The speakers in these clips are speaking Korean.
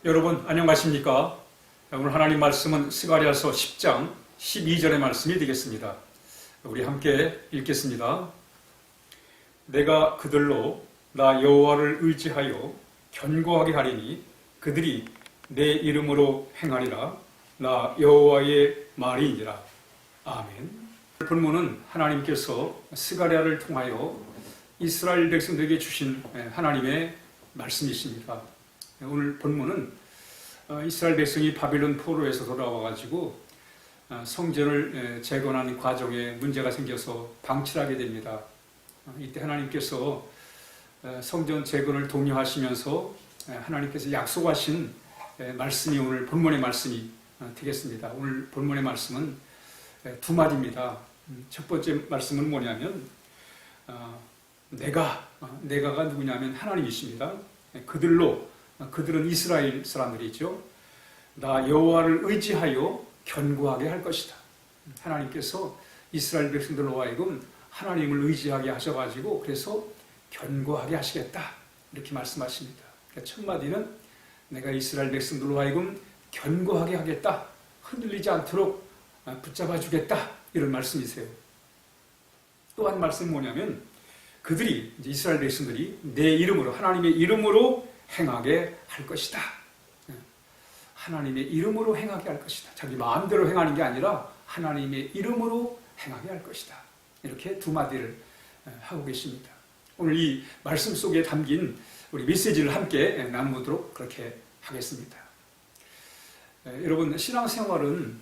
여러분 안녕하십니까? 오늘 하나님 말씀은 스가랴서 10장 12절의 말씀이 되겠습니다. 우리 함께 읽겠습니다. 내가 그들로 나 여호와를 의지하여 견고하게 하리니 그들이 내 이름으로 행하리라. 나 여호와의 말이니라. 아멘. 본문은 하나님께서 스가랴를 통하여 이스라엘 백성들에게 주신 하나님의 말씀이십니다. 오늘 본문은 이스라엘 백성이 바빌론 포로에서 돌아와가지고 성전을 재건하는 과정에 문제가 생겨서 방치하게 됩니다. 이때 하나님께서 성전 재건을 독려하시면서 하나님께서 약속하신 말씀이 오늘 본문의 말씀이 되겠습니다. 오늘 본문의 말씀은 두 마디입니다. 첫 번째 말씀은 뭐냐면 내가가 누구냐면 하나님이십니다. 그들은 이스라엘 사람들이죠. 나 여호와를 의지하여 견고하게 할 것이다. 하나님께서 이스라엘 백성들로 하여금 하나님을 의지하게 하셔가지고 그래서 견고하게 하시겠다 이렇게 말씀하십니다. 그러니까 첫 마디는 내가 이스라엘 백성들로 하여금 견고하게 하겠다, 흔들리지 않도록 붙잡아 주겠다 이런 말씀이세요. 또 한 말씀은 뭐냐면 그들이 이스라엘 백성들이 내 이름으로 하나님의 이름으로 행하게 할 것이다. 하나님의 이름으로 행하게 할 것이다. 자기 마음대로 행하는 게 아니라 하나님의 이름으로 행하게 할 것이다. 이렇게 두 마디를 하고 계십니다. 오늘 이 말씀 속에 담긴 우리 메시지를 함께 나누도록 그렇게 하겠습니다. 여러분 신앙생활은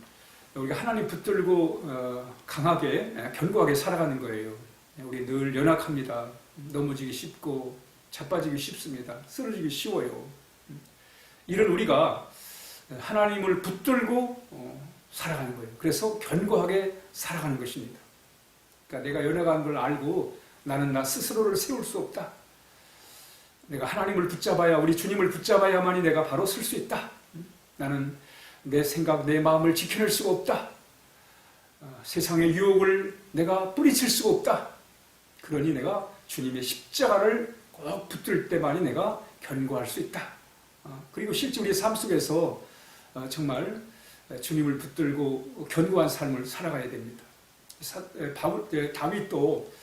우리가 하나님 붙들고 강하게 견고하게 살아가는 거예요. 우리 늘 연약합니다. 넘어지기 쉽고 자빠지기 쉽습니다. 쓰러지기 쉬워요. 이런 우리가 하나님을 붙들고 살아가는 거예요. 그래서 견고하게 살아가는 것입니다. 그러니까 내가 연약한 걸 알고 나는 나 스스로를 세울 수 없다. 내가 하나님을 붙잡아야, 우리 주님을 붙잡아야만이 내가 바로 설 수 있다. 나는 내 생각, 내 마음을 지켜낼 수가 없다. 세상의 유혹을 내가 뿌리칠 수가 없다. 그러니 내가 주님의 십자가를 꼭 붙들 때만이 내가 견고할 수 있다. 그리고 실제 우리의 삶 속에서 정말 주님을 붙들고 견고한 삶을 살아가야 됩니다. 다윗도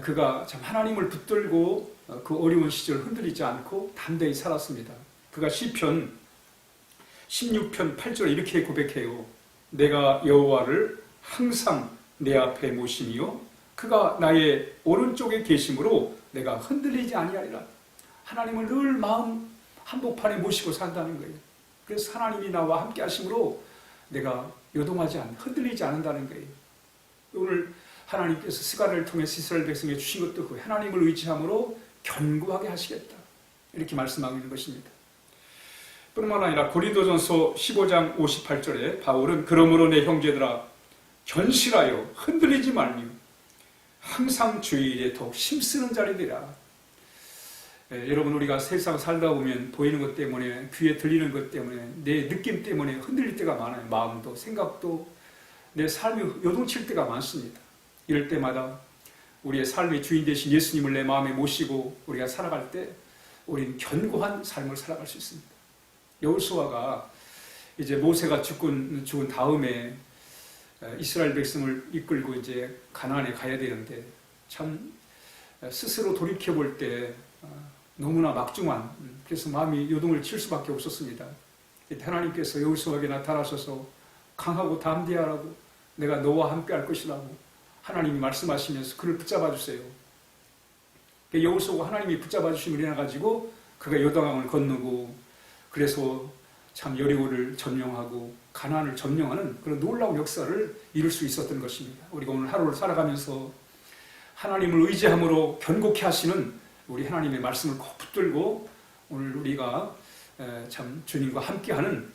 그가 참 하나님을 붙들고 그 어려운 시절 흔들리지 않고 담대히 살았습니다. 그가 시편 16편 8절에 이렇게 고백해요. 내가 여호와를 항상 내 앞에 모시며 그가 나의 오른쪽에 계심으로 내가 흔들리지 아니하리라. 하나님을 늘 마음 한복판에 모시고 산다는 거예요. 그래서 하나님이 나와 함께 하심으로 내가 요동하지 않는, 흔들리지 않는다는 거예요. 오늘 하나님께서 스가랴를 통해서 이스라엘 백성에 주신 것도 그 하나님을 의지함으로 견고하게 하시겠다. 이렇게 말씀하고 있는 것입니다. 뿐만 아니라 고린도전서 15장 58절에 바울은 그러므로 내 형제들아 견실하여 흔들리지 말며 항상 주의 일에 더욱 힘쓰는 자리 되라. 여러분 우리가 세상 살다 보면 보이는 것 때문에 귀에 들리는 것 때문에 내 느낌 때문에 흔들릴 때가 많아요. 마음도 생각도 내 삶이 요동칠 때가 많습니다. 이럴 때마다 우리의 삶의 주인 되신 예수님을 내 마음에 모시고 우리가 살아갈 때 우리는 견고한 삶을 살아갈 수 있습니다. 여호수아가 이제 모세가 죽은 다음에 이스라엘 백성을 이끌고 이제 가나안에 가야 되는데 참 스스로 돌이켜 볼 때 너무나 막중한, 그래서 마음이 요동을 칠 수밖에 없었습니다. 하나님께서 여호수아에게 나타나셔서 강하고 담대하라고, 내가 너와 함께 할 것이라고 하나님이 말씀하시면서 그를 붙잡아 주세요. 여호수아가 하나님이 붙잡아 주심을 인해 가지고 그가 요단강을 건너고 그래서 참 여리고를 점령하고 가나안을 점령하는 그런 놀라운 역사를 이룰 수 있었던 것입니다. 우리가 오늘 하루를 살아가면서 하나님을 의지함으로 견고케 하시는 우리 하나님의 말씀을 꼭 붙들고 오늘 우리가 참 주님과 함께하는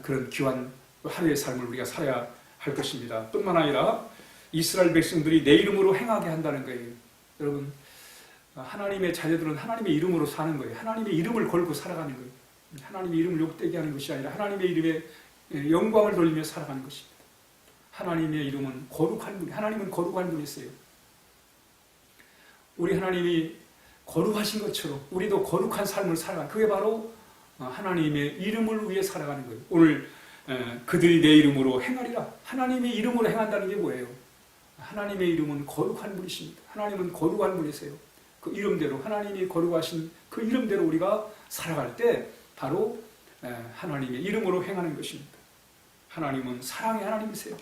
그런 귀한 하루의 삶을 우리가 살아야 할 것입니다. 뿐만 아니라 이스라엘 백성들이 내 이름으로 행하게 한다는 거예요. 여러분 하나님의 자녀들은 하나님의 이름으로 사는 거예요. 하나님의 이름을 걸고 살아가는 거예요. 하나님의 이름을 욕되게 하는 것이 아니라 하나님의 이름에 영광을 돌리며 살아가는 것입니다. 하나님의 이름은 거룩한 분, 하나님은 거룩한 분이세요. 우리 하나님이 거룩하신 것처럼 우리도 거룩한 삶을 살아가. 그게 바로 하나님의 이름을 위해 살아가는 거예요. 오늘 그들이 내 이름으로 행하리라. 하나님의 이름으로 행한다는 게 뭐예요? 하나님의 이름은 거룩한 분이십니다. 하나님은 거룩한 분이세요. 그 이름대로 하나님이 거룩하신 그 이름대로 우리가 살아갈 때 바로 하나님의 이름으로 행하는 것입니다. 하나님은 사랑의 하나님이세요.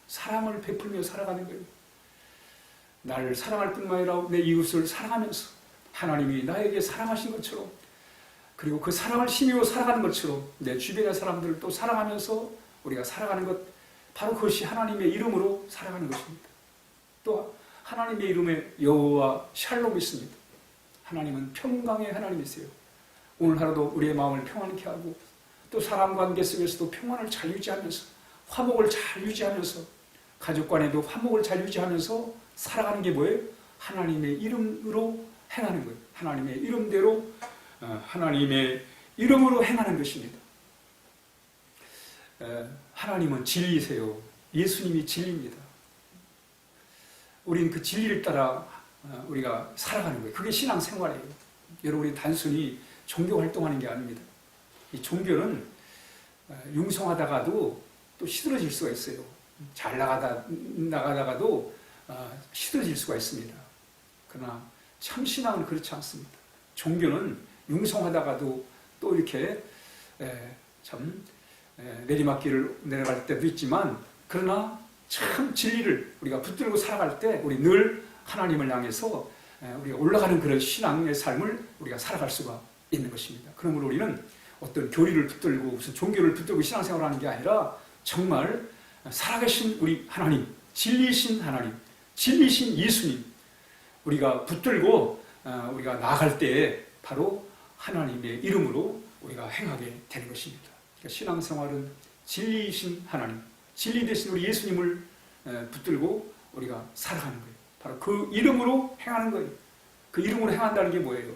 사랑을 베풀며 살아가는 거예요. 나를 사랑할 뿐만 아니라 내 이웃을 사랑하면서 하나님이 나에게 사랑하신 것처럼, 그리고 그 사랑을 힘입어 살아가는 것처럼 내 주변의 사람들을 또 사랑하면서 우리가 살아가는 것, 바로 그것이 하나님의 이름으로 살아가는 것입니다. 또 하나님의 이름에 여호와 샬롬이 있습니다. 하나님은 평강의 하나님이세요. 오늘 하루도 우리의 마음을 평안케 하고 또 사람 관계 속에서도 평안을 잘 유지하면서 화목을 잘 유지하면서 가족 간에도 화목을 잘 유지하면서 살아가는 게 뭐예요? 하나님의 이름으로 행하는 거예요. 하나님의 이름대로 하나님의 이름으로 행하는 것입니다. 하나님은 진리세요. 예수님이 진리입니다. 우리는 그 진리를 따라 우리가 살아가는 거예요. 그게 신앙생활이에요. 여러분, 우리 단순히 종교 활동하는 게 아닙니다. 이 종교는 융성하다가도 또 시들어질 수가 있어요. 잘 나가다가도 시들어질 수가 있습니다. 그러나 참 신앙은 그렇지 않습니다. 종교는 융성하다가도 또 이렇게 참 내리막길을 내려갈 때도 있지만, 그러나 참 진리를 우리가 붙들고 살아갈 때 우리 늘 하나님을 향해서 우리가 올라가는 그런 신앙의 삶을 우리가 살아갈 수가 있는 것입니다. 그러므로 우리는 어떤 교리를 붙들고 무슨 종교를 붙들고 신앙생활을 하는 게 아니라 정말 살아계신 우리 하나님, 진리이신 하나님, 진리이신 예수님 우리가 붙들고 우리가 나아갈 때에 바로 하나님의 이름으로 우리가 행하게 되는 것입니다. 그러니까 신앙생활은 진리이신 하나님, 진리 대신 우리 예수님을 붙들고 우리가 살아가는 거예요. 바로 그 이름으로 행하는 거예요. 그 이름으로 행한다는 게 뭐예요?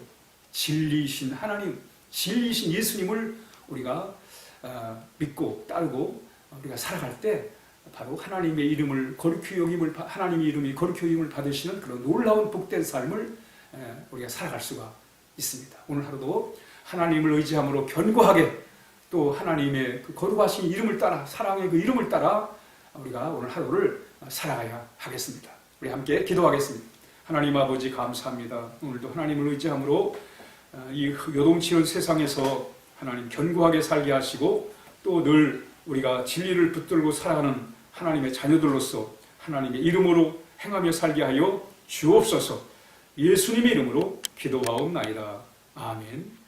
진리이신 하나님, 진리이신 예수님을 우리가 믿고 따르고 우리가 살아갈 때 바로 하나님의 이름을 거룩히 여김을, 하나님의 이름이 거룩히 여김을 받으시는 그런 놀라운 복된 삶을 우리가 살아갈 수가 있습니다. 오늘 하루도 하나님을 의지함으로 견고하게 또 하나님의 그 거룩하신 이름을 따라, 사랑의 그 이름을 따라 우리가 오늘 하루를 살아가야 하겠습니다. 우리 함께 기도하겠습니다. 하나님 아버지, 감사합니다. 오늘도 하나님을 의지함으로 이 요동치는 세상에서 하나님 견고하게 살게 하시고 또 늘 우리가 진리를 붙들고 살아가는 하나님의 자녀들로서 하나님의 이름으로 행하며 살게 하여 주옵소서. 예수님의 이름으로 기도하옵나이다. 아멘.